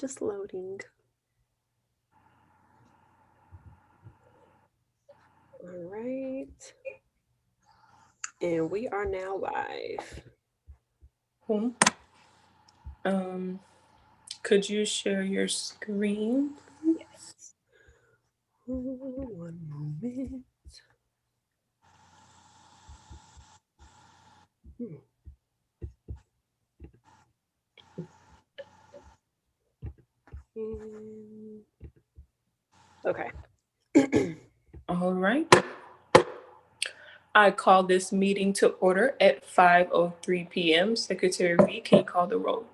Just loading. All right. And we are now live. Cool. Could you share your screen? Yes. One moment. Okay. All right. I call this meeting to order at 5:03 p.m. Secretary Reed, can you call the roll?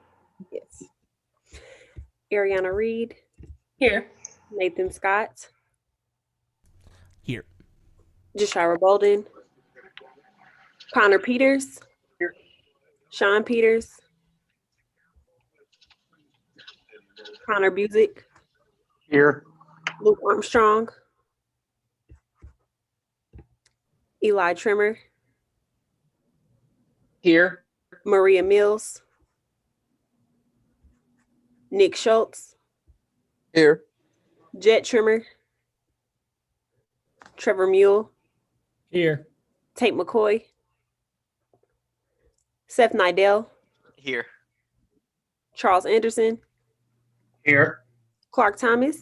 Yes. Ariana Reed. Here. Nathan Scott. Here. Jashira Bolden. Connor Peters. Here. Sean Peters. Connor Busick. Here. Luke Armstrong. Eli Trimmer. Here. Maria Mills. Nick Schultz. Here. Jet Trimmer. Trevor Mule. Here. Tate McCoy. Seth Nidell. Here. Charles Anderson. Here. Clark Thomas.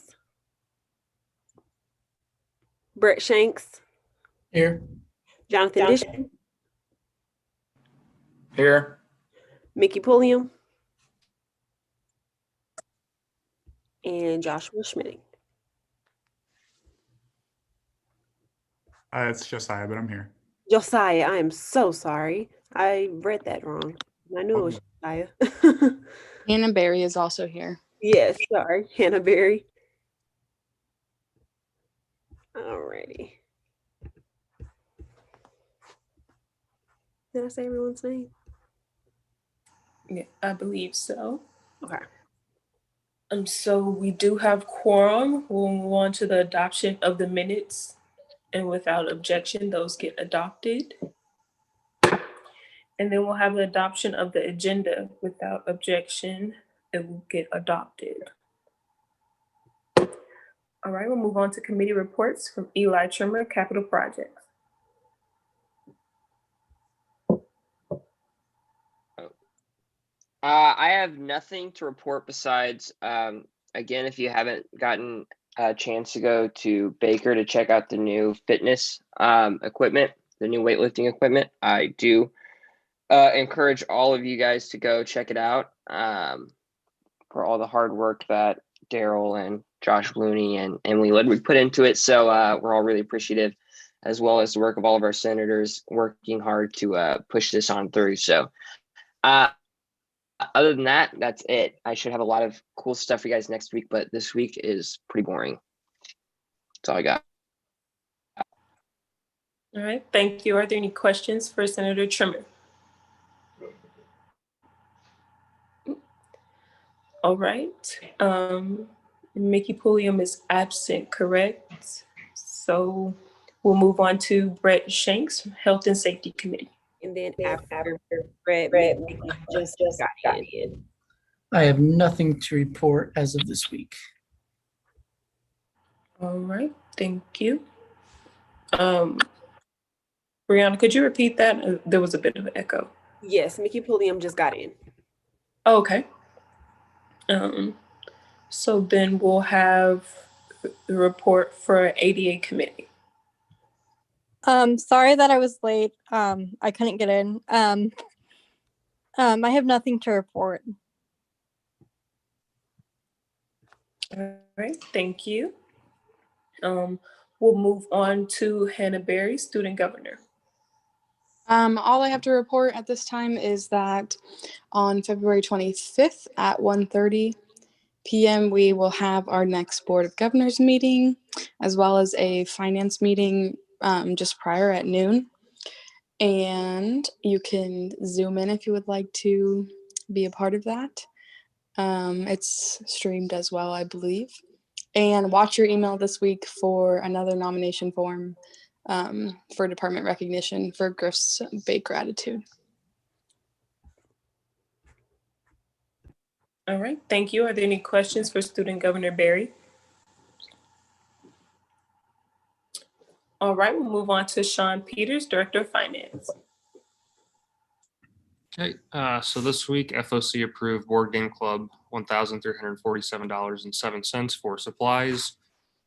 Brett Shanks. Here. Jonathan Bishop. Here. Mickey Pulliam. And Joshua Schmitting. It's Josiah, but I'm here. Josiah, I am so sorry. I read that wrong. I knew it was Josiah. Hannah Berry is also here. Yes, sorry. Hannah Berry. Alrighty. Did I say everyone's name? Yeah, I believe so. Okay. So we do have quorum. We'll move on to the adoption of the minutes. And without objection, those get adopted. And then we'll have the adoption of the agenda. Without objection, it will get adopted. All right, we'll move on to committee reports from Eli Trimmer, Capital Projects. I have nothing to report besides, again, if you haven't gotten a chance to go to Baker to check out the new fitness equipment, the new weightlifting equipment, I do encourage all of you guys to go check it out for all the hard work that Daryl and Josh Looney and Emily Ludwig put into it. So we're all really appreciative, as well as the work of all of our senators working hard to push this on through. So other than that, that's it. I should have a lot of cool stuff for you guys next week, but this week is pretty boring. That's all I got. All right, thank you. Are there any questions for Senator Trimmer? All right. Mickey Pulliam is absent, correct? So we'll move on to Brett Shanks, Health and Safety Committee. And then after Brett, Mickey just got in. I have nothing to report as of this week. All right, thank you. Brianna, could you repeat that? There was a bit of an echo. Yes, Mickey Pulliam just got in. Oh, okay. So then we'll have the report for ADA committee. Sorry that I was late. I couldn't get in. I have nothing to report. All right, thank you. We'll move on to Hannah Berry, student governor. All I have to report at this time is that on February 25th at 1:30 p.m. we will have our next Board of Governors meeting, as well as a finance meeting just prior at noon. And you can Zoom in if you would like to be a part of that. It's streamed as well, I believe. And watch your email this week for another nomination form for department recognition for Griff's Bake Gratitude. All right, thank you. Are there any questions for Student Governor Barry? All right, we'll move on to Sean Peters, Director of Finance. Okay, so this week FOC approved Board Game Club $1,347.07 for supplies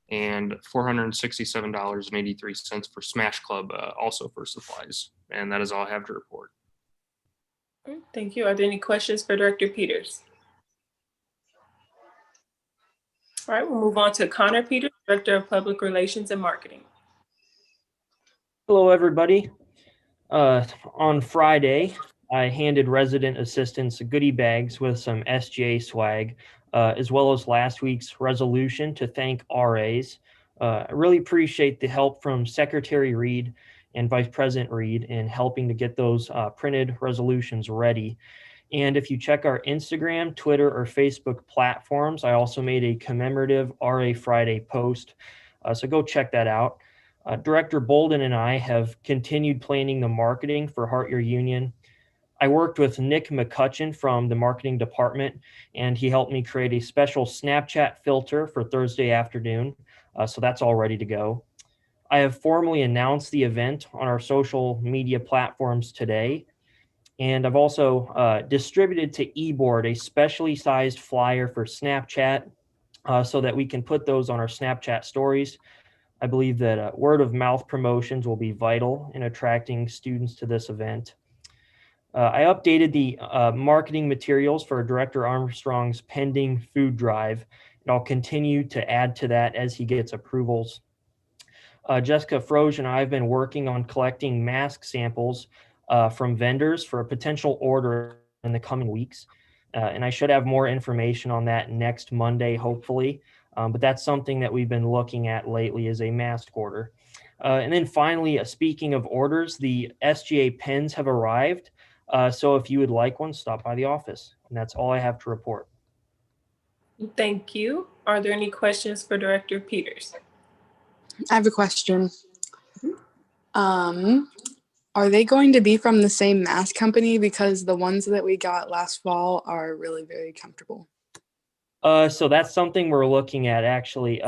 and $467.83 for Smash Club, also for supplies. And that is all I have to report. All right, thank you. Are there any questions for Director Peters? All right, we'll move on to Connor Peters, Director of Public Relations and Marketing. Hello, everybody. On Friday, I handed resident assistants goodie bags with some SGA swag, as well as last week's resolution to thank RAs. I really appreciate the help from Secretary Reed and Vice President Reed in helping to get those printed resolutions ready. And if you check our Instagram, Twitter, or Facebook platforms, I also made a commemorative RA Friday post. So go check that out. Director Bolden and I have continued planning the marketing for Heart Your Union. I worked with Nick McCutcheon from the marketing department, and he helped me create a special Snapchat filter for Thursday afternoon. So that's all ready to go. I have formally announced the event on our social media platforms today. And I've also distributed to eBoard a specially sized flyer for Snapchat so that we can put those on our Snapchat stories. I believe that word of mouth promotions will be vital in attracting students to this event. I updated the marketing materials for Director Armstrong's pending food drive, and I'll continue to add to that as he gets approvals. Jessica Froge and I have been working on collecting mask samples from vendors for a potential order in the coming weeks. And I should have more information on that next Monday, hopefully. But that's something that we've been looking at lately is a mask order. And then finally, speaking of orders, the SGA pens have arrived. So if you would like one, stop by the office. And that's all I have to report. Thank you. Are there any questions for Director Peters? I have a question. Are they going to be from the same mask company? Because the ones that we got last fall are really very comfortable. So that's something we're looking at actually.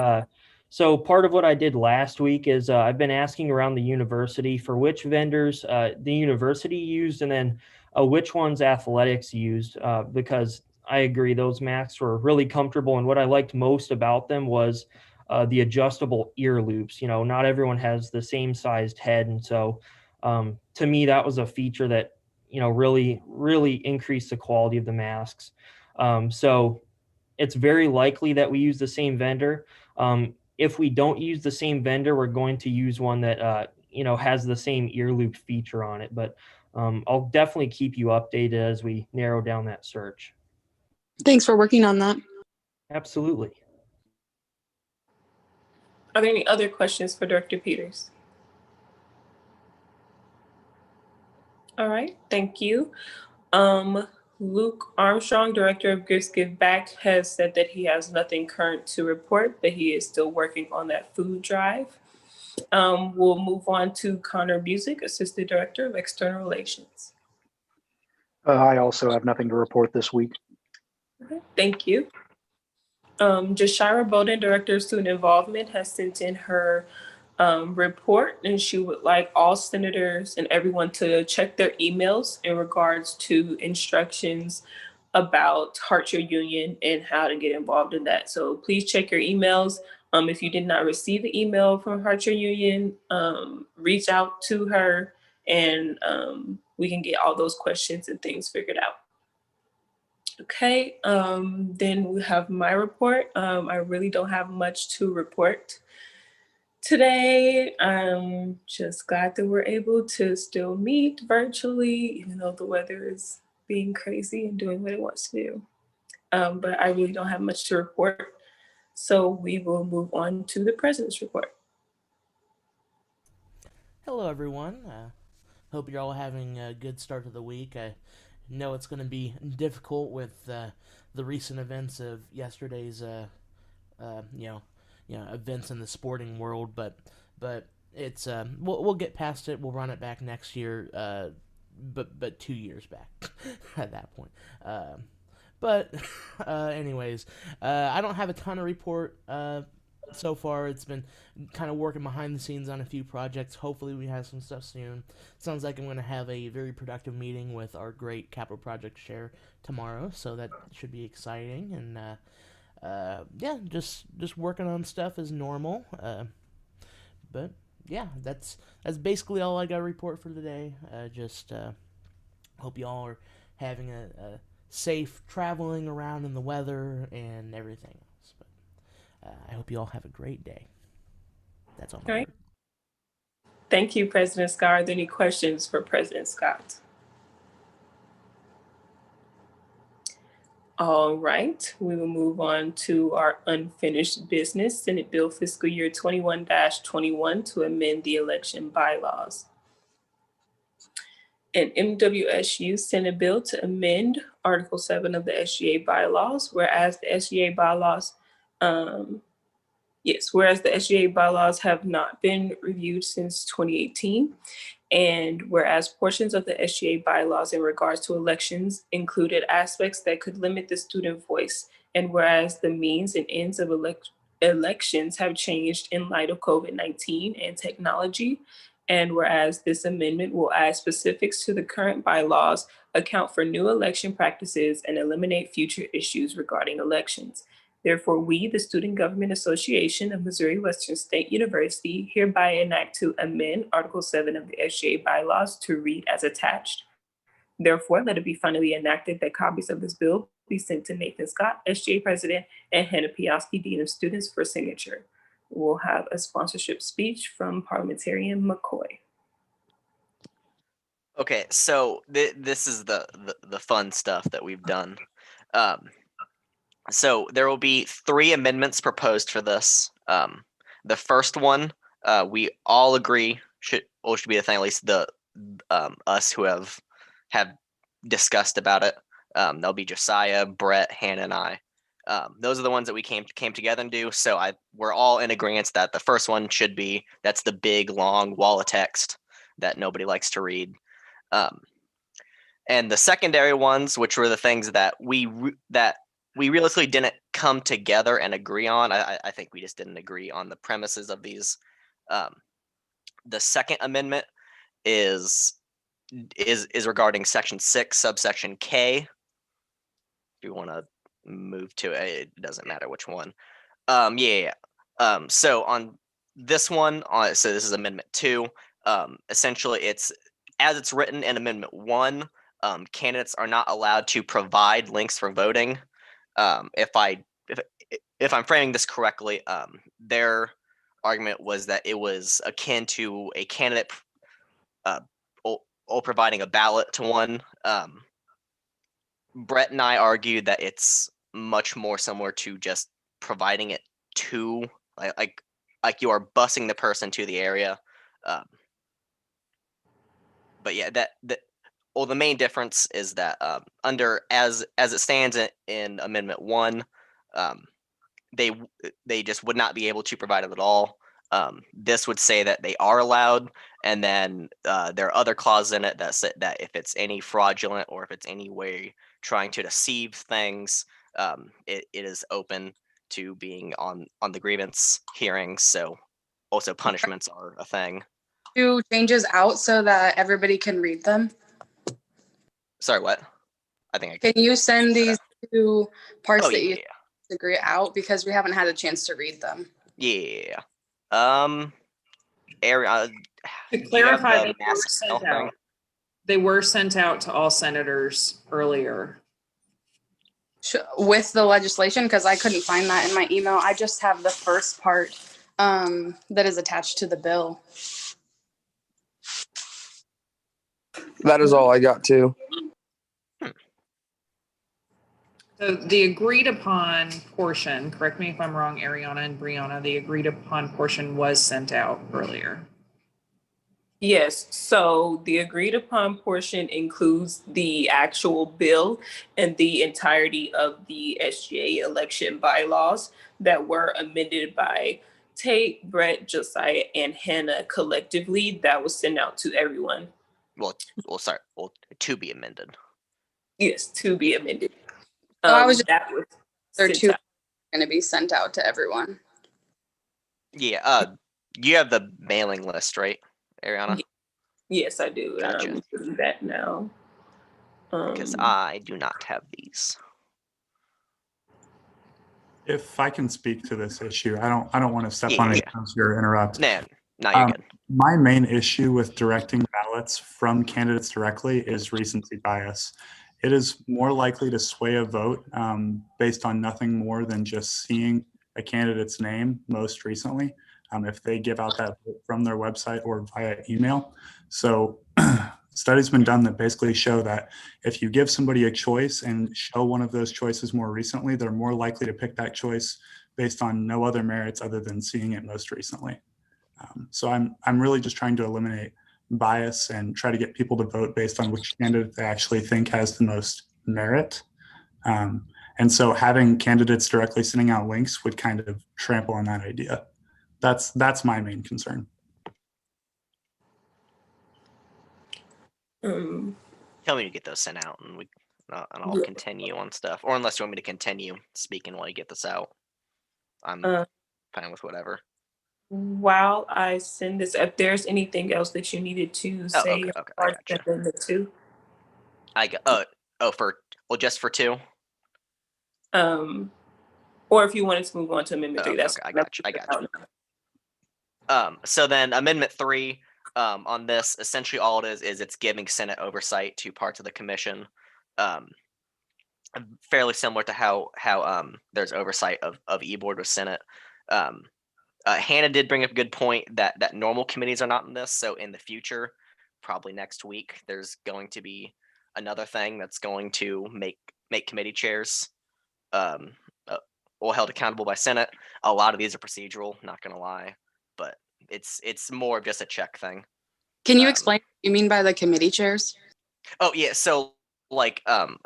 So part of what I did last week is I've been asking around the university for which vendors the university used and then which ones athletics used because I agree those masks were really comfortable. And what I liked most about them was the adjustable ear loops. You know, not everyone has the same sized head. And so to me, that was a feature that, you know, really increased the quality of the masks. So it's very likely that we use the same vendor. If we don't use the same vendor, we're going to use one that you know has the same ear loop feature on it. But I'll definitely keep you updated as we narrow down that search. Thanks for working on that. Absolutely. Are there any other questions for Director Peters? All right, thank you. Luke Armstrong, Director of Gifts Give Back, has said that he has nothing current to report, but he is still working on that food drive. We'll move on to Connor Music, Assistant Director of External Relations. I also have nothing to report this week. Okay, thank you. Jashira Bowden, Director of Student Involvement, has sent in her report, and she would like all senators and everyone to check their emails in regards to instructions about Heart Your Union and how to get involved in that. So please check your emails. If you did not receive an email from Heart Your Union, reach out to her and we can get all those questions and things figured out. Okay, then we have my report. I really don't have much to report today. I'm just glad that we're able to still meet virtually, even though the weather is being crazy and doing what it wants to do. But I really don't have much to report. So we will move on to the president's report. Hello, everyone. Hope you're all having a good start to the week. I know it's going to be difficult with the recent events of yesterday's, events in the sporting world, but it's we'll get past it. We'll run it back next year, but 2 years back at that point. But anyways, I don't have a ton of report so far. It's been kind of working behind the scenes on a few projects. Hopefully we have some stuff soon. Sounds like I'm going to have a very productive meeting with our great capital project chair tomorrow, so that should be exciting. And yeah, just working on stuff as normal. But yeah, that's basically all I got to report for today. Just hope y'all are having a safe traveling around in the weather and everything else. But I hope you all have a great day. That's all. All right. Thank you, President Scott. Are there any questions for President Scott? All right, we will move on to our unfinished business, Senate Bill Fiscal Year 21-21 to amend the election bylaws. An MWSU Senate bill to amend Article 7 of the SGA bylaws, whereas the SGA bylaws, whereas the SGA bylaws have not been reviewed since 2018. And whereas portions of the SGA bylaws in regards to elections included aspects that could limit the student voice, and whereas the means and ends of elections have changed in light of COVID-19 and technology, and whereas this amendment will add specifics to the current bylaws, account for new election practices, and eliminate future issues regarding elections. Therefore, we, the Student Government Association of Missouri Western State University, hereby enact to amend Article 7 of the SGA bylaws to read as attached. Therefore, let it be finally enacted that copies of this bill be sent to Nathan Scott, SGA President, and Hannah Piowski, Dean of Students, for signature. We'll have a sponsorship speech from Parliamentarian McCoy. Okay, so this is the fun stuff that we've done. So there will be 3 amendments proposed for this. The first one, we all agree should be the thing. At least the us who have discussed about it. There'll be Josiah, Brett, Hannah, and I. Those are the ones that we came together and do. So we're all in agreement that the first one should be, that's the big long wall of text that nobody likes to read. And the secondary ones, which were the things that we realistically didn't come together and agree on. I think we just didn't agree on the premises of these. The second amendment is regarding Section 6, subsection K. If you want to move to it, it doesn't matter which one. So on this one, so this is Amendment 2. Essentially, it's as it's written in Amendment 1. Candidates are not allowed to provide links for voting. If I'm framing this correctly, their argument was that it was akin to a candidate providing a ballot to one. Brett and I argued that it's much more similar to just providing it to like you are busing the person to the area. But yeah, the main difference is that under as it stands in Amendment 1, they just would not be able to provide it at all. This would say that they are allowed, and then there are other clauses in it that say that if it's any fraudulent or if it's any way trying to deceive things, it is open to being on the grievance hearings. So also punishments are a thing. Do changes out so that everybody can read them? Sorry, what? I think Can you send these 2 parts that yeah. you agree out, because we haven't had a chance to read them? Yeah. To clarify, they were sent out to all senators earlier. With the legislation, because I couldn't find that in my email. I just have the first part that is attached to the bill. That is all I got too. So the agreed upon portion, correct me if I'm wrong, Ariana and Brianna, the agreed upon portion was sent out earlier. Yes, so the agreed upon portion includes the actual bill and the entirety of the SGA election bylaws that were amended by Tate, Brett, Josiah, and Hannah collectively. That was sent out to everyone. Well, to be amended. Yes, to be amended. I was just, That was there sent two out. going to be sent out to everyone. Yeah. You have the mailing list, right, Ariana? Yes, I do. Gotcha. And I'm doing that now. Because I do not have these. If I can speak to this issue, I don't want to step on any toes here or interrupt. Man, no, you're good. My main issue with directing ballots from candidates directly is recency bias. It is more likely to sway a vote based on nothing more than just seeing a candidate's name most recently, if they give out that vote from their website or via email. So studies been done that basically show that if you give somebody a choice and show one of those choices more recently, they're more likely to pick that choice based on no other merits other than seeing it most recently. So I'm really just trying to eliminate bias and try to get people to vote based on which candidate they actually think has the most merit. And so having candidates directly sending out links would kind of trample on that idea. That's my main concern. Tell me to get those sent out, and I'll continue on stuff. Or unless you want me to continue speaking while you get this out, I'm fine with whatever. While I send this, if there's anything else that you needed to say, okay, I gotcha. the two. Just for two. Or if you wanted to move on to amendment 3, that's okay. I got you. So then amendment 3 on this, essentially all it is it's giving Senate oversight to parts of the commission. Fairly similar to how there's oversight of e-board with Senate. Hannah did bring up a good point that normal committees are not in this. So in the future, probably next week, there's going to be another thing that's going to make committee chairs held accountable by Senate. A lot of these are procedural, not gonna lie, but it's more of just a check thing. Can you explain what you mean by the committee chairs? Oh yeah, so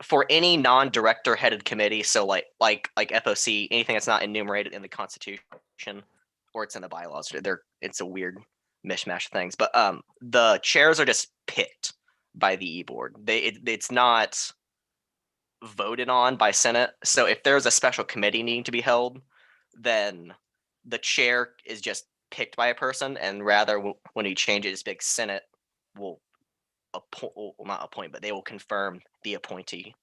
for any non-director headed committee, so like FOC, anything that's not enumerated in the Constitution or it's in the bylaws, it's a weird mishmash of things. But the chairs are just picked by the e-board. It's not voted on by Senate. So if there's a special committee needing to be held, then the chair is just picked by a person, and rather when you change it, it's big Senate will not appoint, but they will confirm the appointee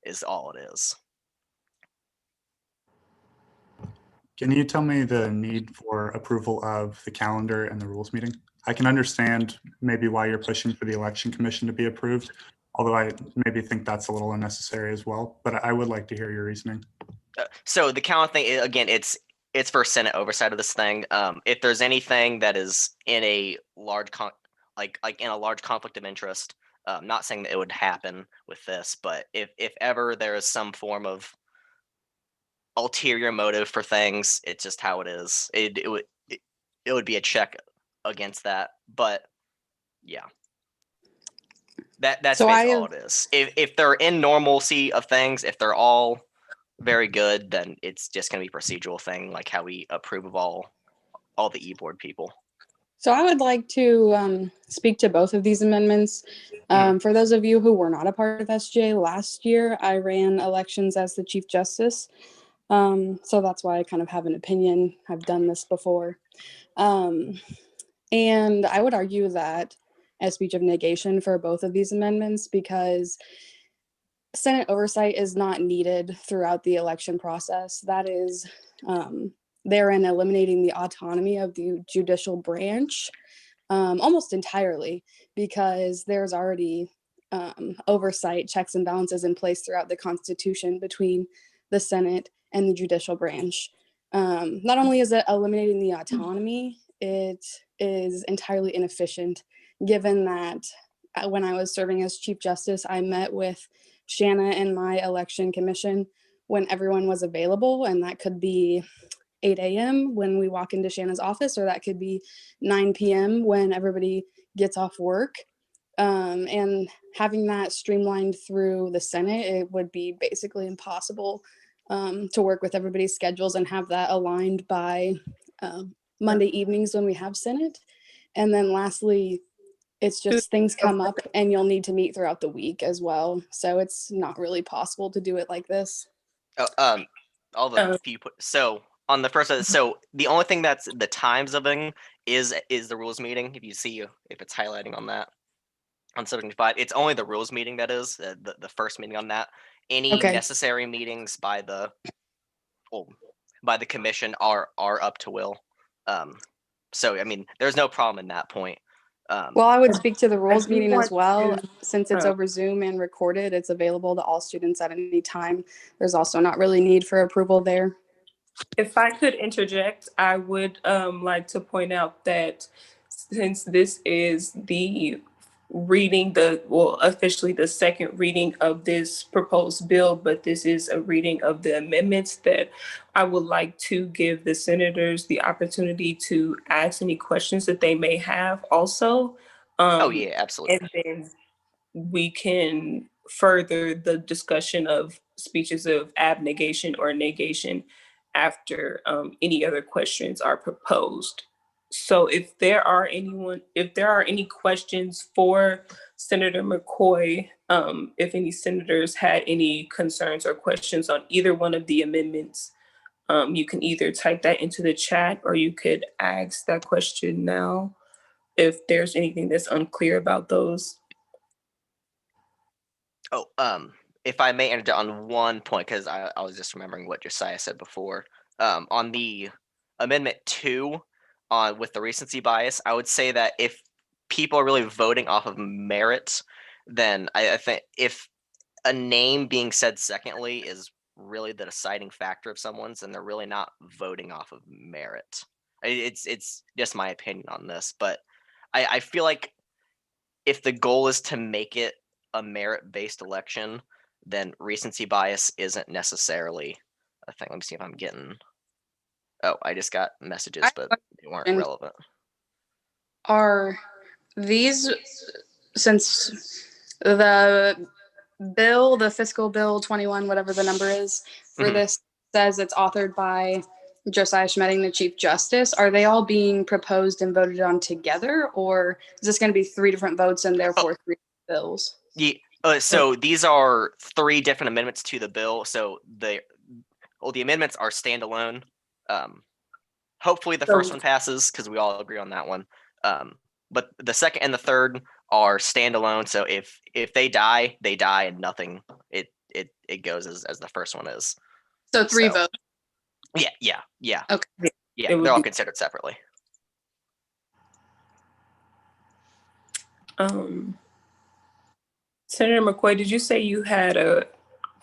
is all it is. Can you tell me the need for approval of the calendar and the rules meeting? I can understand maybe why you're pushing for the election commission to be approved, although I maybe think that's a little unnecessary as well, but I would like to hear your reasoning. So the calendar thing, again, it's for Senate oversight of this thing. If there's anything that is in a large in a large conflict of interest, not saying that it would happen with this, but if ever there is some form of ulterior motive for things, it's just how it is. It would be a check against that, but yeah. That's basically all it is. If they're in normalcy of things, if they're all very good, then it's just going to be a procedural thing, like how we approve of all the e-board people. So I would like to speak to both of these amendments. For those of you who were not a part of SGA last year, I ran elections as the Chief Justice. So that's why I kind of have an opinion. I've done this before. And I would argue that a speech of negation for both of these amendments, because Senate oversight is not needed throughout the election process. That is therein eliminating the autonomy of the judicial branch almost entirely, because there's already oversight, checks and balances in place throughout the Constitution between the Senate and the judicial branch. Not only is it eliminating the autonomy, it is entirely inefficient, given that when I was serving as Chief Justice, I met with Shanna and my election commission when everyone was available, and that could be 8 a.m. when we walk into Shanna's office, or that could be 9 p.m. when everybody gets off work. And having that streamlined through the Senate, it would be basically impossible to work with everybody's schedules and have that aligned by Monday evenings when we have Senate. And then lastly, It's just things come up and you'll need to meet throughout the week as well. So it's not really possible to do it like this. Oh, all the few so on the first, so the only thing that's the time zoning is the rules meeting. If you see if it's highlighting on that on 75, it's only the rules meeting that is the first meeting on that. Any necessary meetings by the commission are up to Will. So I mean, there's no problem in that point. Well, I would speak to the rules do meeting as want well. to- Since it's over Zoom and recorded, it's available to all students at any time. There's also not really need for approval there. If I could interject, I would like to point out that since this is officially the second reading of this proposed bill, but this is a reading of the amendments, that I would like to give the senators the opportunity to ask any questions that they may have also. Oh yeah, absolutely. And then we can further the discussion of speeches of abnegation or negation after any other questions are proposed. So if there are any questions for Senator McCoy, if any senators had any concerns or questions on either one of the amendments, you can either type that into the chat or you could ask that question now if there's anything that's unclear about those. Oh, if I may interject on one point, because I was just remembering what Josiah said before. On the Amendment 2, with the recency bias, I would say that if people are really voting off of merit, then I think if a name being said secondly is really the deciding factor of someone's, then they're really not voting off of merit. It's just my opinion on this, but I feel like if the goal is to make it a merit-based election, then recency bias isn't necessarily a thing. Let me see if I'm getting. Oh, I just got messages, but they weren't relevant. Are these, since the bill, the fiscal bill 21, whatever the number is for this, says it's authored by Josiah Schmetting, the Chief Justice, are they all being proposed and voted on together, or is this going to be 3 different votes and therefore 3 bills? Yeah. So these are 3 different amendments to the bill. So the amendments are standalone. Hopefully the first one passes because we all agree on that one. But the second and the third are standalone. So if they die, they die, and nothing. It goes as the first one is. So 3 votes. Yeah. Okay. Yeah, they're all considered separately. Senator McCoy, did you say you had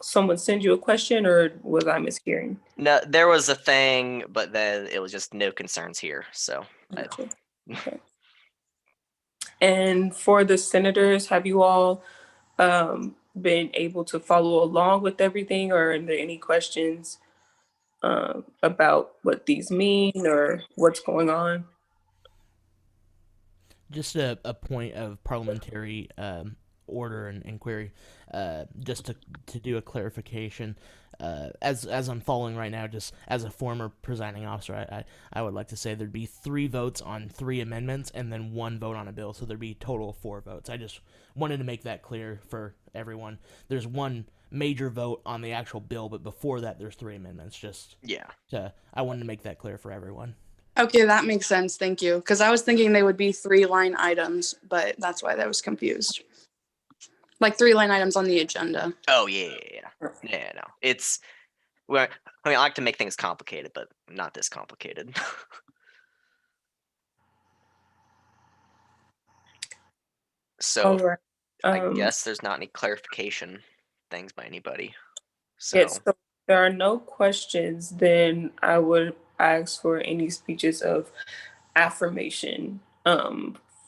someone send you a question, or was I mishearing? No, there was a thing, but then it was just no concerns here. So. Gotcha. Okay. And for the senators, have you all been able to follow along with everything, or are there any questions about what these mean or what's going on? Just a point of parliamentary order and inquiry, just to do a clarification. As I'm following right now, just as a former presiding officer, I would like to say there'd be 3 votes on 3 amendments and then 1 vote on a bill, so there'd be a total of 4 votes. I just wanted to make that clear for everyone. There's 1 major vote on the actual bill, but before that, there's 3 amendments. I wanted to make that clear for everyone. Okay, that makes sense. Thank you. Because I was thinking they would be 3 line items, but that's why I was confused. Like 3 line items on the agenda. Oh yeah. No, it's. Well, I mean, I like to make things complicated, but not this complicated. So, right. I guess there's not any clarification things by anybody. So. Yes, so if there are no questions, then I would ask for any speeches of affirmation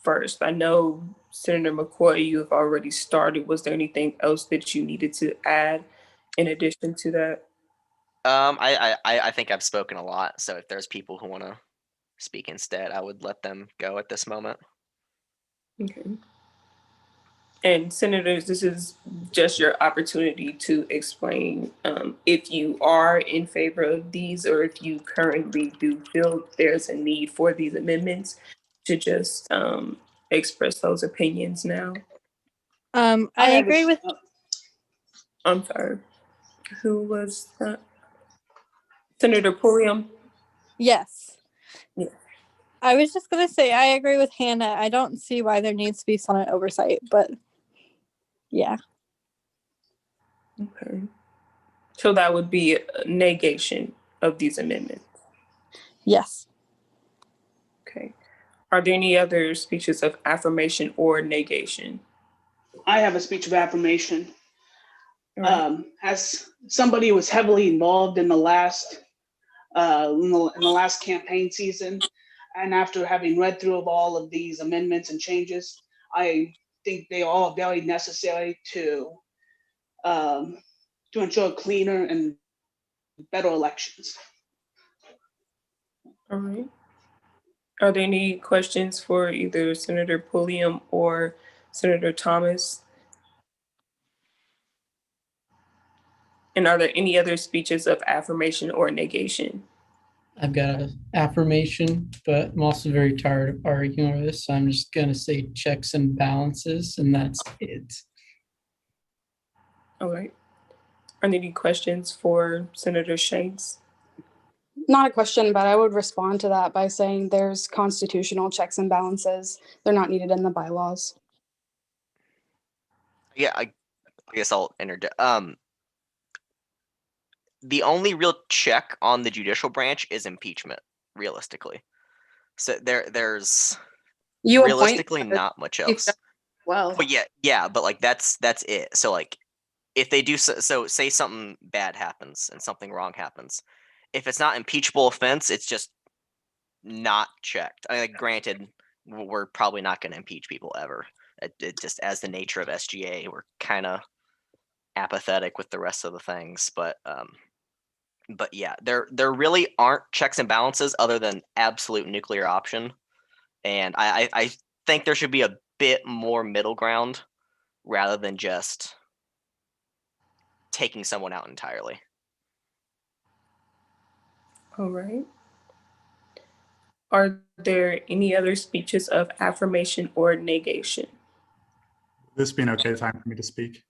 first. I know, Senator McCoy, you have already started. Was there anything else that you needed to add in addition to that? I think I've spoken a lot. So if there's people who want to speak instead, I would let them go at this moment. Okay. And senators, this is just your opportunity to explain if you are in favor of these, or if you currently do feel there's a need for these amendments, to just express those opinions now. I agree with. I'm sorry. Who was that? Senator Pulliam? Yes. Yeah. I was just going to say, I agree with Hannah. I don't see why there needs to be Senate oversight, but yeah. Okay. So that would be a negation of these amendments. Yes. Okay. Are there any other speeches of affirmation or negation? I have a speech of affirmation. Right. As somebody who was heavily involved in the last campaign season, and after having read through of all of these amendments and changes, I think they are all very necessary to ensure cleaner and better elections. All right. Are there any questions for either Senator Pulliam or Senator Thomas? And are there any other speeches of affirmation or negation? I've got an affirmation, but I'm also very tired of arguing over this. So I'm just going to say checks and balances, and that's it. All right. Are there any questions for Senator Shanks? Not a question, but I would respond to that by saying there's constitutional checks and balances. They're not needed in the bylaws. Yeah, I guess I'll interject. The only real check on the judicial branch is impeachment, realistically. So there's You realistically appoint not much else. well. But yeah, but like that's it. So like if they do so say something bad happens and something wrong happens, if it's not impeachable offense, it's just not checked. I mean, like, granted, we're probably not going to impeach people ever. It just as the nature of SGA, we're kind of apathetic with the rest of the things. But yeah, there really aren't checks and balances other than absolute nuclear option, and I think there should be a bit more middle ground rather than just taking someone out entirely. All right. Are there any other speeches of affirmation or negation? This being okay time for me to speak?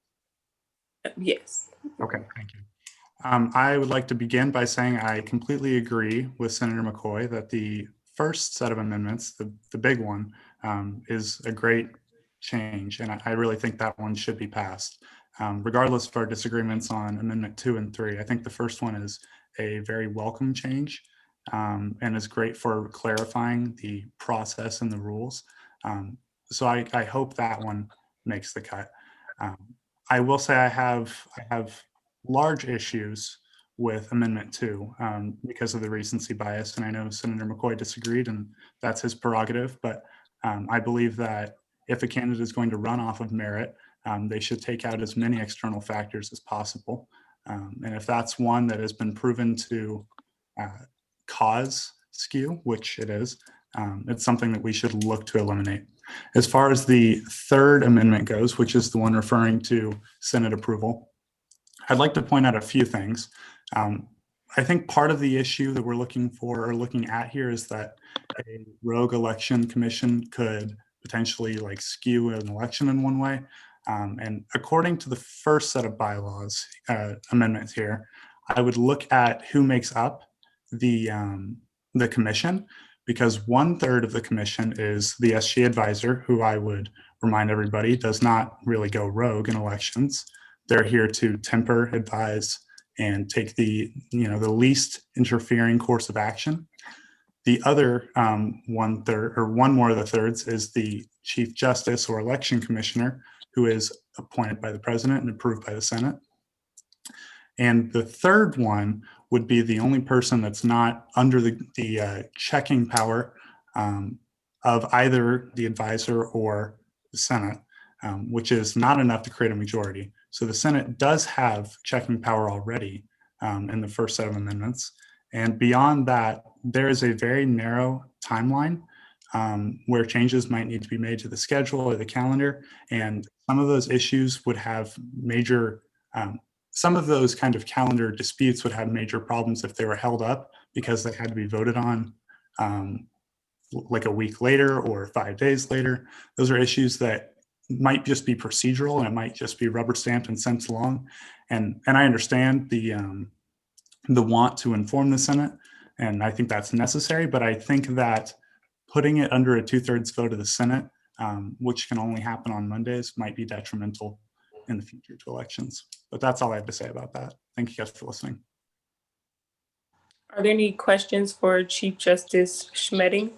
Yes. Okay, thank you. I would like to begin by saying I completely agree with Senator McCoy that the first set of amendments, the big one, is a great change, and I really think that one should be passed. Regardless of our disagreements on Amendment 2 and 3, I think the first one is a very welcome change and is great for clarifying the process and the rules. So I hope that one makes the cut. I will say I have large issues with Amendment 2 because of the recency bias, and I know Senator McCoy disagreed, and that's his prerogative, but I believe that if a candidate is going to run off of merit, they should take out as many external factors as possible. And if that's one that has been proven to cause skew, which it is, it's something that we should look to eliminate. As far as the third amendment goes, which is the one referring to Senate approval, I'd like to point out a few things. I think part of the issue that we're looking at here is that a rogue election commission could potentially like skew an election in one way. And according to the first set of bylaws amendments here, I would look at who makes up the commission, because 1/3 of the commission is the SGA advisor, who I would remind everybody does not really go rogue in elections. They're here to temper, advise, and take the least interfering course of action. The other 1/3 or one more of the thirds is the Chief Justice or election commissioner, who is appointed by the president and approved by the Senate. And the third one would be the only person that's not under the checking power of either the advisor or the Senate, which is not enough to create a majority. So the Senate does have checking power already in the first set of amendments. And beyond that, there is a very narrow timeline where changes might need to be made to the schedule or the calendar. And some of those issues would have major, some of those kind of calendar disputes would have major problems if they were held up because they had to be voted on like a week later or 5 days later. Those are issues that might just be procedural, and it might just be rubber stamped and sent along. And I understand the want to inform the Senate, and I think that's necessary. But I think that putting it under a 2/3 vote of the Senate, which can only happen on Mondays, might be detrimental in the future to elections. But that's all I have to say about that. Thank you guys for listening. Are there any questions for Chief Justice Schmedding?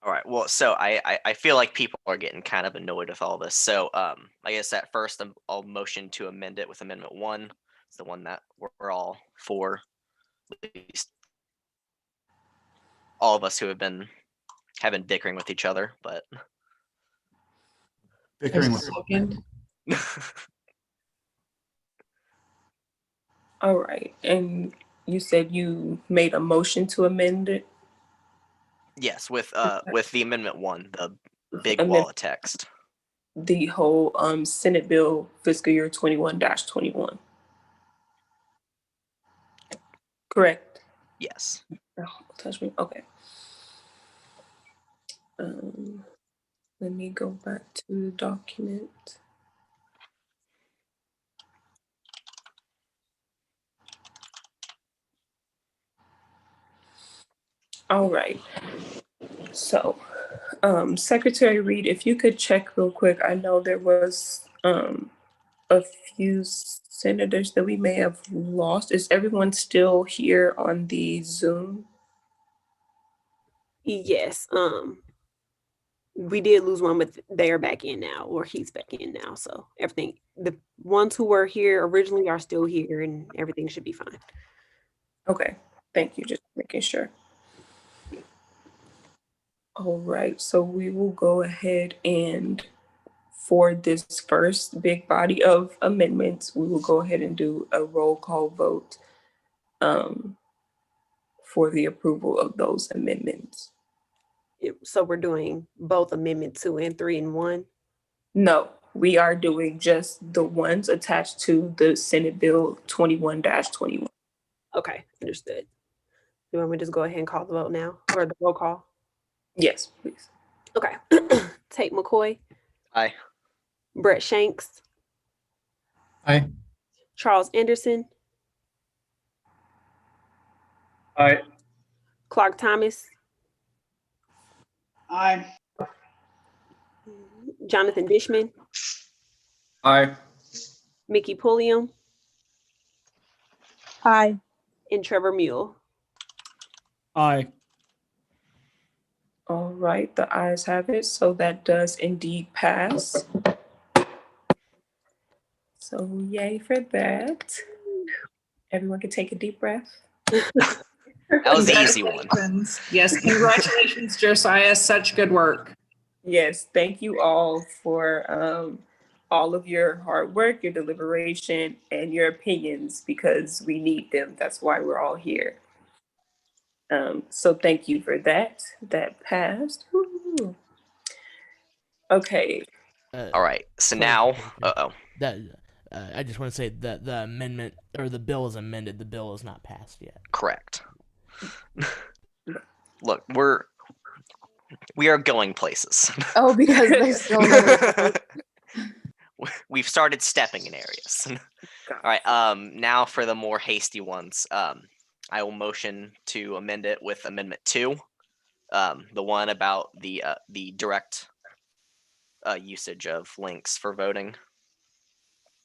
All right. Well, so I feel like people are getting kind of annoyed with all this. So I guess at first I'll motion to amend it with Amendment 1. It's the one that we're all for. At least all of us who have been bickering with each other, but bickering with second. All right. And you said you made a motion to amend it? Yes, with the Amendment 1, the big Amend- wall of text. The whole Senate Bill fiscal year 21-21. Correct. Yes. Oh, touch me. Okay. Let me go back to the document. All right. So, Secretary Reed, if you could check real quick, I know there was a few senators that we may have lost. Is everyone still here on the Zoom? Yes. We did lose one, but they're back in now, or he's back in now. So everything, the ones who were here originally are still here, and everything should be fine. Okay, thank you. Just making sure. All right, so we will go ahead and for this first big body of amendments, we will go ahead and do a roll call vote for the approval of those amendments. So we're doing both Amendment 2 and 3 in one? No, we are doing just the ones attached to the Senate Bill 21-21. Okay, understood. You want me to just go ahead and call the vote now, or the roll call? Yes, please. Okay. Tate McCoy. Aye. Brett Shanks. Aye. Charles Anderson. Aye. Clark Thomas. Aye. Jonathan Dishman. Aye. Mickey Pulliam. Aye. And Trevor Mule. Aye. All right, the ayes have it. So that does indeed pass. So yay for that. Everyone can take a deep breath. That was the easy one. Yes, congratulations, Josiah. Such good work. Yes, thank you all for all of your hard work, your deliberation, and your opinions, because we need them. That's why we're all here. So thank you for that. That passed. Woo-hoo. Okay. All right. So now, that I just want to say that the amendment or the bill is amended. The bill is not passed yet. Correct. Look, we are going places. Oh, because there's still another. We've started stepping in areas. All right. Now for the more hasty ones. I will motion to amend it with Amendment 2, the one about the direct usage of links for voting.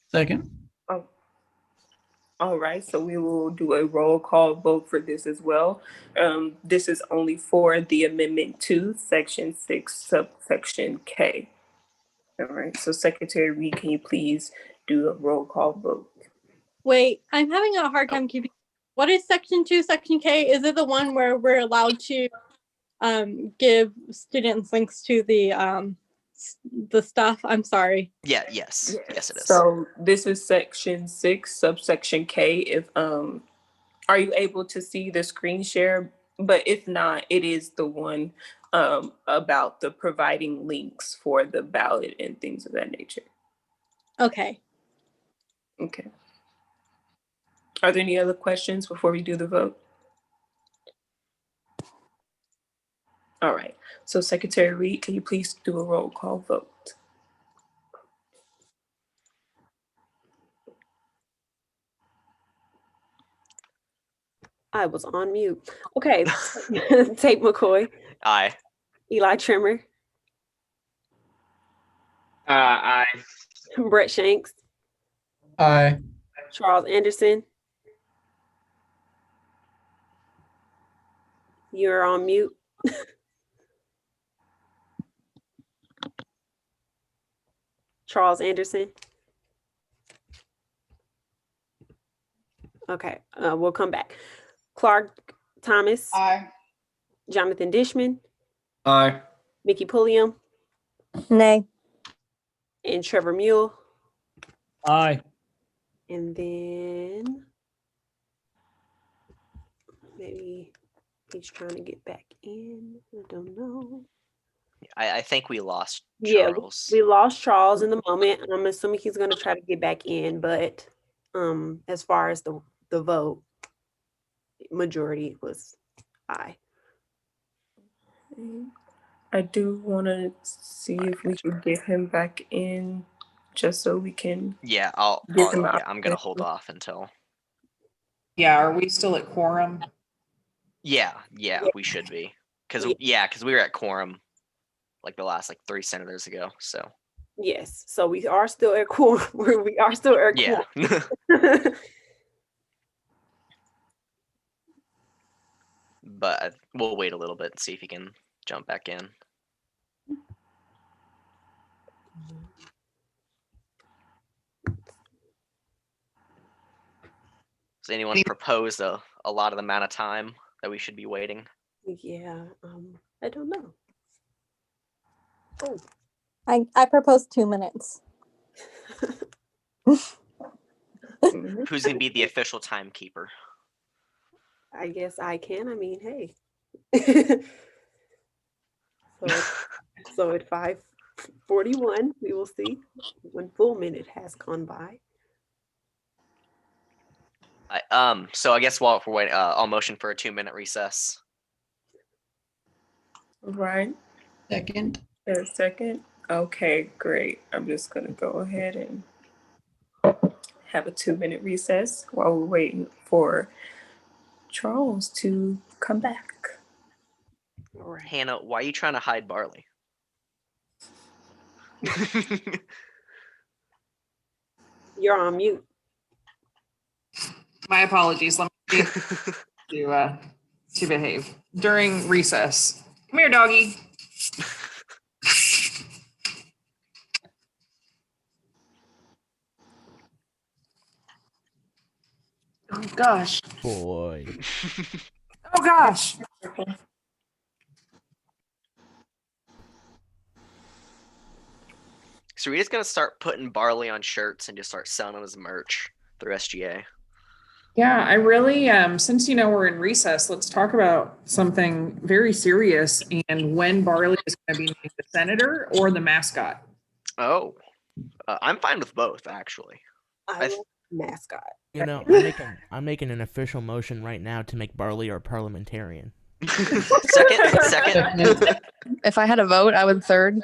Second. Oh. All right, so we will do a roll call vote for this as well. This is only for the Amendment 2, Section 6, Subsection K. All right, so Secretary Reed, can you please do a roll call vote? Wait, I'm having a hard time keeping. What is Section 2, Section K? Is it the one where we're allowed to give students links to the stuff? I'm sorry. Yeah. Yes, it is. So this is Section 6, Subsection K. If are you able to see the screen share? But if not, it is the one about the providing links for the ballot and things of that nature. Okay. Okay. Are there any other questions before we do the vote? All right. So Secretary Reed, can you please do a roll call vote? I was on mute. Okay. Tate McCoy, Aye. Eli Trimmer, Aye. Brett Shanks, Aye. Charles Anderson. You're on mute. Charles Anderson. Okay, we'll come back. Clark Thomas. Aye. Jonathan Dishman. Aye. Mickey Pulliam. Nay. And Trevor Mule. Aye. And then maybe he's trying to get back in. I don't know. I think we lost Yeah, Charles. we lost Charles in the moment. I'm assuming he's going to try to get back in, but as far as the vote, majority was aye. I do want to see if we can get him back in, just so we can. Yeah, I'm gonna hold off until. Yeah, are we still at quorum? Yeah, we should be, because we were at quorum, like the last 3 senators ago. So. Yes, so we are still at quorum. We are still at quorum. Yeah. But we'll wait a little bit and see if he can jump back in. Does anyone propose a lot of the amount of time that we should be waiting? Yeah, I don't know. Oh. I propose 2 minutes. Who's gonna be the official timekeeper? I guess I can. I mean, hey. So at 5:41, we will see when full minute has gone by. So I guess while we're waiting, I'll motion for a 2-minute recess. Right. Second. A second. Okay, great. I'm just gonna go ahead and have a 2-minute recess while we're waiting for Charles to come back. All right. Hannah, why are you trying to hide Barley? You're on mute. My apologies. Let me to behave during recess. Come here, doggy. Oh gosh. Boy. Oh gosh. So we're just gonna start putting Barley on shirts and just start selling them as merch through SGA. Yeah, I really, since we're in recess, let's talk about something very serious and when Barley is going to be named the senator or the mascot. Oh, I'm fine with both, actually. I love mascot. I'm making an official motion right now to make Barley our parliamentarian. Second. If I had a vote, I would third.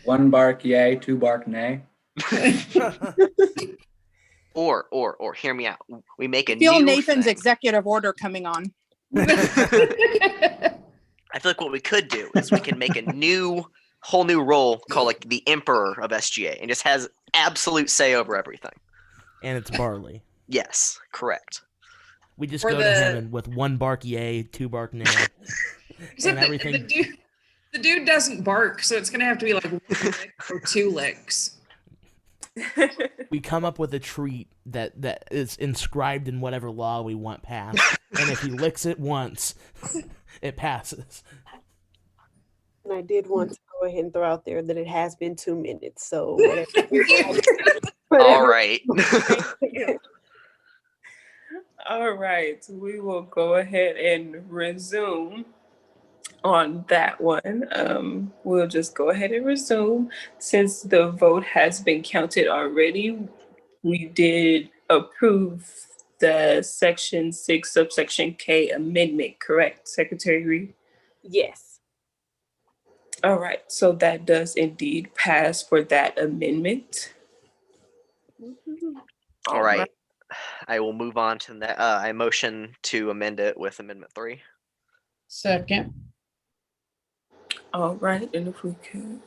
1 bark yay, 2 bark nay. Or hear me out. We make a Feel new Nathan's thing. executive order coming on. I feel like what we could do is we can make a whole new role called the Emperor of SGA, and just has absolute say over everything. And it's Barley. Yes, correct. We just go to him and with 1 bark yay, 2 bark nay, and everything. The dude doesn't bark, so it's gonna have to be 1 lick or 2 licks. We come up with a treat that is inscribed in whatever law we want passed, and if he licks it once, it passes. And I did want to go ahead and throw out there that it has been 2 minutes, so All right. All right, we will go ahead and resume on that one. We'll just go ahead and resume. Since the vote has been counted already, we did approve the section 6 subsection K amendment, correct, Secretary Reed? Yes. All right, so that does indeed pass for that amendment. All right. I will move on to that. I motion to amend it with Amendment 3. Second. All right, and if we could,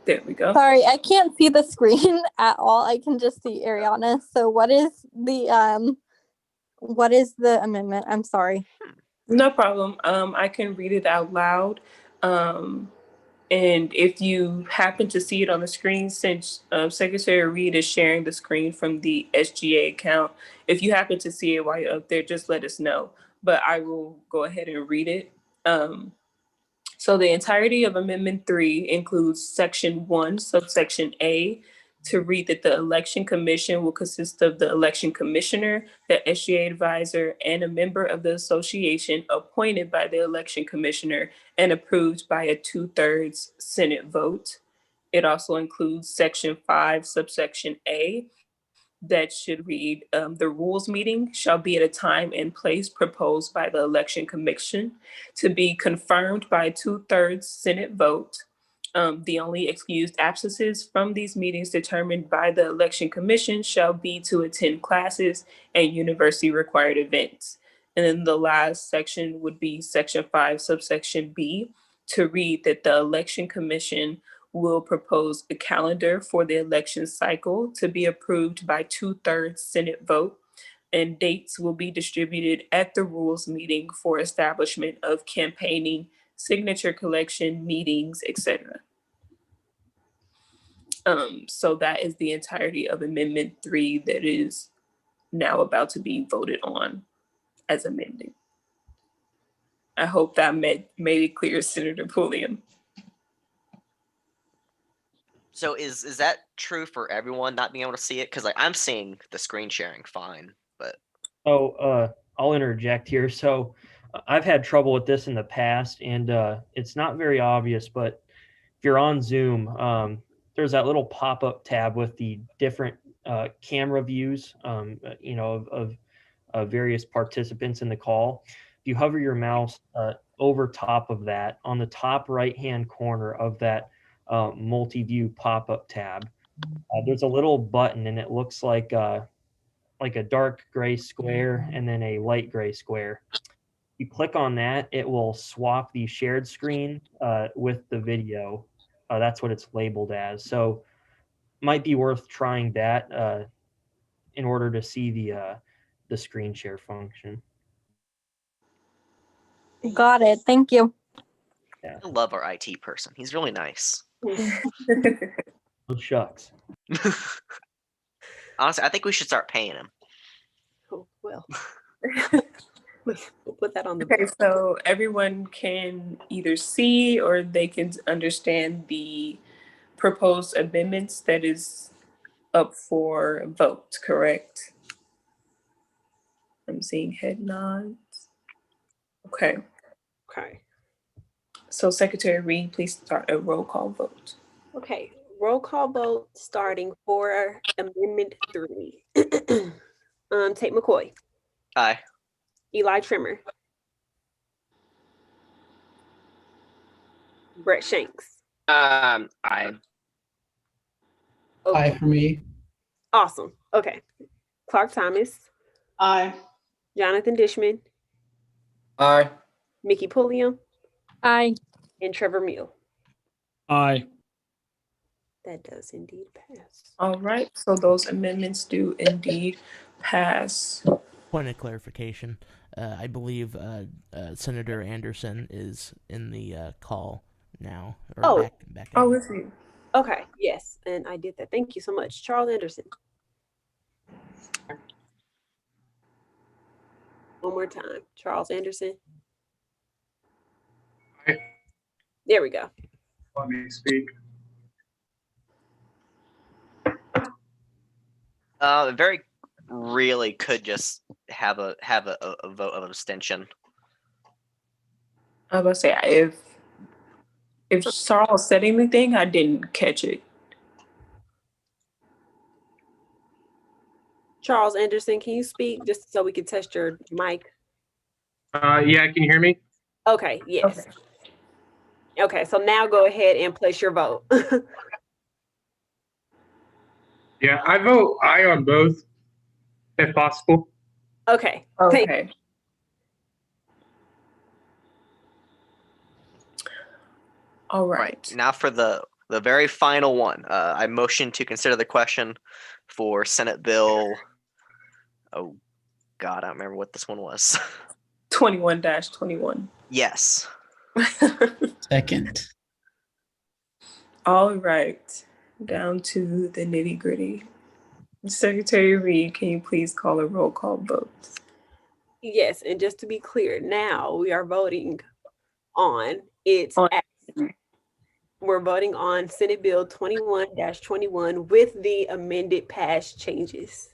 there we go. Sorry, I can't see the screen at all. I can just see Ariana. So what is the amendment? I'm sorry. No problem. I can read it out loud. And if you happen to see it on the screen, since Secretary Reed is sharing the screen from the SGA account, if you happen to see it while you're up there, just let us know. But I will go ahead and read it. So the entirety of Amendment 3 includes Section 1, subsection A, to read that the Election Commission will consist of the Election Commissioner, the SGA advisor, and a member of the association appointed by the Election Commissioner and approved by a 2/3 Senate vote. It also includes Section 5, subsection A, that should read, the rules meeting shall be at a time and place proposed by the Election Commission to be confirmed by a 2/3 Senate vote. The only excused absences from these meetings determined by the Election Commission shall be to attend classes and university required events. And then the last section would be Section 5, subsection B, to read that the Election Commission will propose a calendar for the election cycle to be approved by 2/3 Senate vote, and dates will be distributed at the rules meeting for establishment of campaigning, signature collection, meetings, etc. So that is the entirety of Amendment 3 that is now about to be voted on as amended. I hope that made it clear, Senator Pulliam. So is that true for everyone not being able to see it? Because like I'm seeing the screen sharing fine, but I'll interject here. So I've had trouble with this in the past, and it's not very obvious, but if you're on Zoom, there's that little pop-up tab with the different camera views, of various participants in the call. If you hover your mouse over top of that, on the top right-hand corner of that multi-view pop-up tab, there's a little button, and it looks like a dark gray square and then a light gray square. You click on that, it will swap the shared screen with the video. That's what it's labeled as. So might be worth trying that in order to see the screen share function. Got it. Thank you. Yeah. I love our IT person. He's really nice. Oh, shucks. Honestly, I think we should start paying him. Oh, well. We'll put that on the Okay, so everyone can either see or they can understand the proposed amendments that is up for vote, correct? I'm seeing head nods. Okay. Okay. So Secretary Reed, please start a roll call vote. Okay, roll call vote starting for Amendment 3. Tate McCoy. Aye. Eli Trimmer. Brett Shanks. Aye. Aye for me. Awesome. Okay. Clark Thomas. Aye. Jonathan Dishman. Aye. Mickey Pulliam. Aye. And Trevor Meal. Aye. That does indeed pass. All right, so those amendments do indeed pass. Point of clarification. I believe Senator Anderson is in the call now. Or back in. with you. Okay, yes, and I did that. Thank you so much. Charles Anderson. One more time. Charles Anderson. Aye. There we go. Let me speak. Very really could just have a vote of abstention. I was about to say if Charles said anything, I didn't catch it. Charles Anderson, can you speak just so we can test your mic? Yeah, can you hear me? Okay, yes. Okay, so now go ahead and place your vote. Yeah, I vote aye on both, if possible. Okay. Okay. All right. Now for the very final one. I motion to consider the question for Senate Bill. Oh God, I don't remember what this one was. 21-21. Yes. Second. All right. Down to the nitty gritty. Secretary Reed, can you please call a roll call vote? Yes, and just to be clear, now we are voting on we're voting on Senate Bill 21-21 with the amended past changes.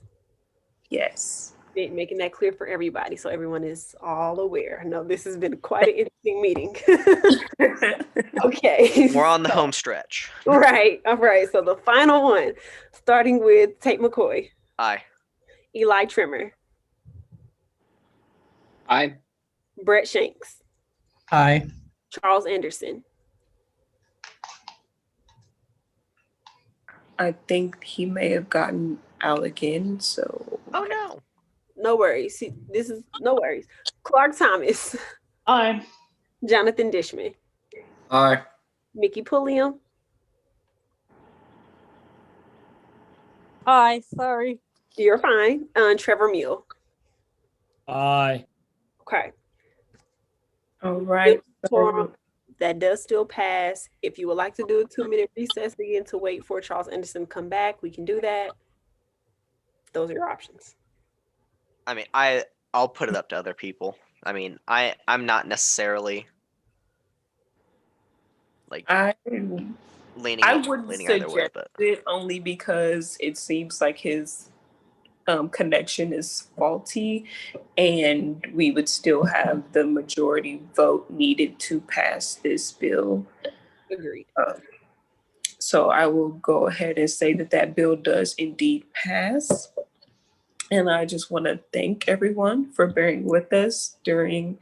Yes. Making that clear for everybody so everyone is all aware. I know this has been quite an interesting meeting. Okay. We're on the home stretch. Right. All right. So the final one, starting with Tate McCoy. Aye. Eli Trimmer. Aye. Brett Shanks. Aye. Charles Anderson. I think he may have gotten out again, so. Oh no. No worries. This is no worries. Clark Thomas. Aye. Jonathan Dishman. Aye. Mickey Pulliam. Aye, sorry. You're fine. Trevor Mule. Aye. Okay. All right. That does still pass. If you would like to do a 2-minute recess again to wait for Charles Anderson to come back, we can do that. Those are your options. I mean, I'll put it up to other people. I mean, I'm not necessarily like leaning I wouldn't leaning either way, suggest but it only because it seems like his connection is faulty, and we would still have the majority vote needed to pass this bill. Agreed. So I will go ahead and say that bill does indeed pass. And I just want to thank everyone for bearing with us during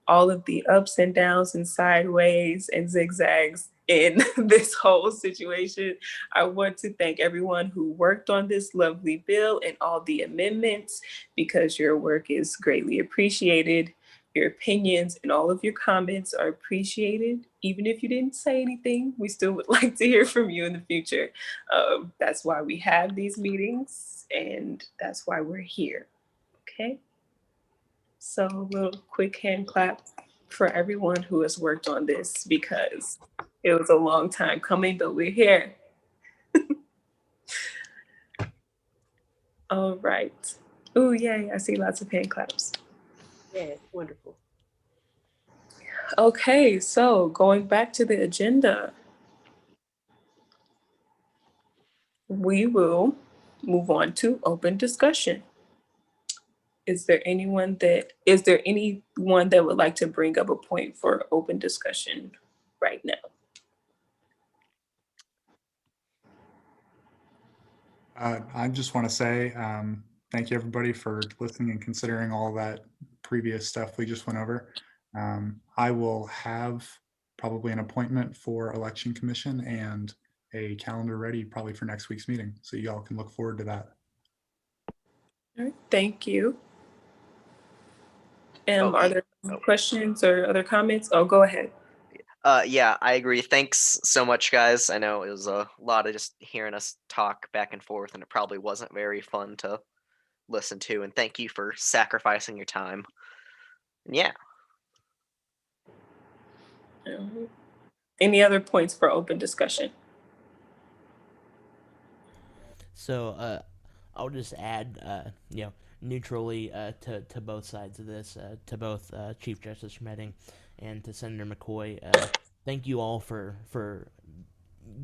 all of the ups and downs and sideways and zigzags in this whole situation. I want to thank everyone who worked on this lovely bill and all the amendments, because your work is greatly appreciated. Your opinions and all of your comments are appreciated. Even if you didn't say anything, we still would like to hear from you in the future. That's why we have these meetings, and that's why we're here. Okay? So a little quick hand clap for everyone who has worked on this, because it was a long time coming, but we're here. All right. Oh, yay. I see lots of hand claps. Yeah, wonderful. Okay, so going back to the agenda, we will move on to open discussion. Is there anyone that would like to bring up a point for open discussion right now? I just want to say thank you, everybody, for listening and considering all that previous stuff we just went over. I will have probably an appointment for Election Commission and a calendar ready probably for next week's meeting. So you all can look forward to that. All right, thank you. Are there questions or other comments? Oh, go ahead. Yeah, I agree. Thanks so much, guys. I know it was a lot of just hearing us talk back and forth, and it probably wasn't very fun to listen to. And thank you for sacrificing your time. And yeah. Any other points for open discussion? So I'll just add, neutrally to both sides of this, to both Chief Justice Schmedding and to Senator McCoy. Thank you all for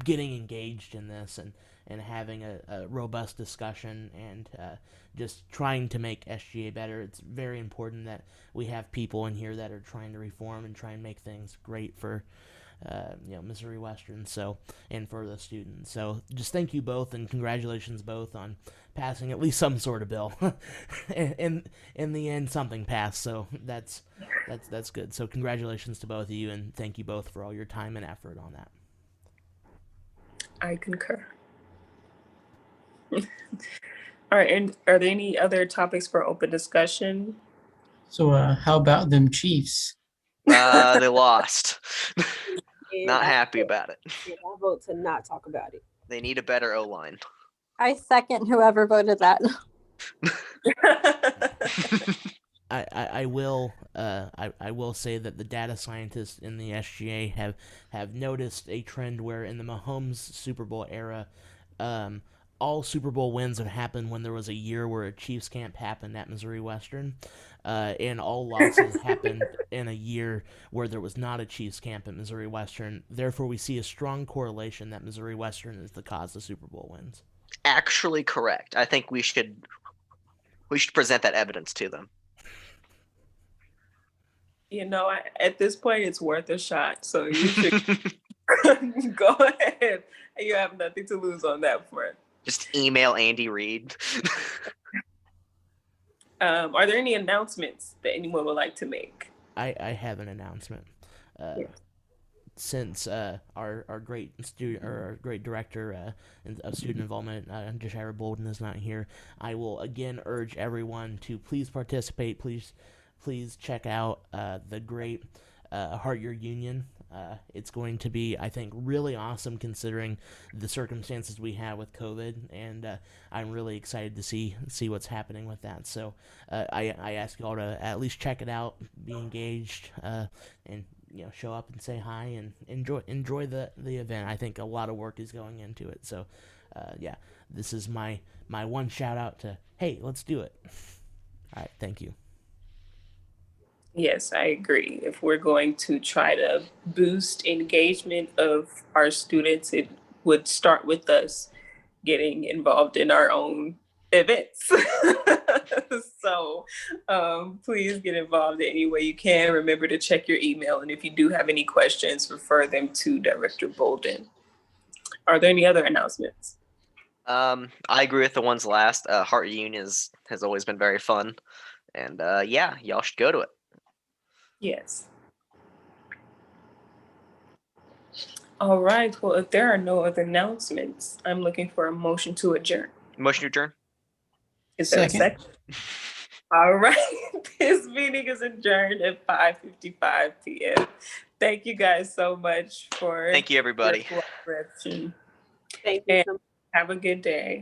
getting engaged in this and having a robust discussion and just trying to make SGA better. It's very important that we have people in here that are trying to reform and try and make things great for Missouri Western. So, and for the students. So, just thank you both, and congratulations both on passing at least some sort of bill. in the end, something passed. So that's good. So, congratulations to both of you, and thank you both for all your time and effort on that. I concur. All right, and are there any other topics for open discussion? So how about them Chiefs? They lost. And Not I happy vote- about it. and I vote to not talk about it. They need a better O-line. I second whoever voted that. I will say that the data scientists in the SGA have noticed a trend where in the Mahomes Super Bowl era, all Super Bowl wins have happened when there was a year where a Chiefs camp happened at Missouri Western, and all losses happened in a year where there was not a Chiefs camp at Missouri Western. Therefore, we see a strong correlation that Missouri Western is the cause of Super Bowl wins. Actually correct. I think we should present that evidence to them. At this point, it's worth a shot. So you should go ahead. You have nothing to lose on that front. Just email Andy Reid. Are there any announcements that anyone would like to make? I have an announcement. Since our great student or our great director of student involvement, Jashira Bolden, is not here, I will again urge everyone to please participate. Please check out the great Heart Your Union. It's going to be, I think, really awesome considering the circumstances we have with COVID, and I'm really excited to see what's happening with that. So I ask you all to at least check it out, be engaged, and show up and say hi and enjoy the event. I think a lot of work is going into it. So this is my one shout out to, hey, let's do it. All right, thank you. Yes, I agree. If we're going to try to boost engagement of our students, it would start with us getting involved in our own events. So please get involved in any way you can. Remember to check your email. And if you do have any questions, refer them to Director Bolden. Are there any other announcements? I agree with the ones last. Heart Union has always been very fun. And y'all should go to it. Yes. All right. Well, if there are no other announcements, I'm looking for a motion to adjourn. Motion to adjourn. Is there a second? All right. This meeting is adjourned at 5:55 p.m. Thank you guys so much for Thank you, everybody. your cooperation. Thank you so much. Have a good day.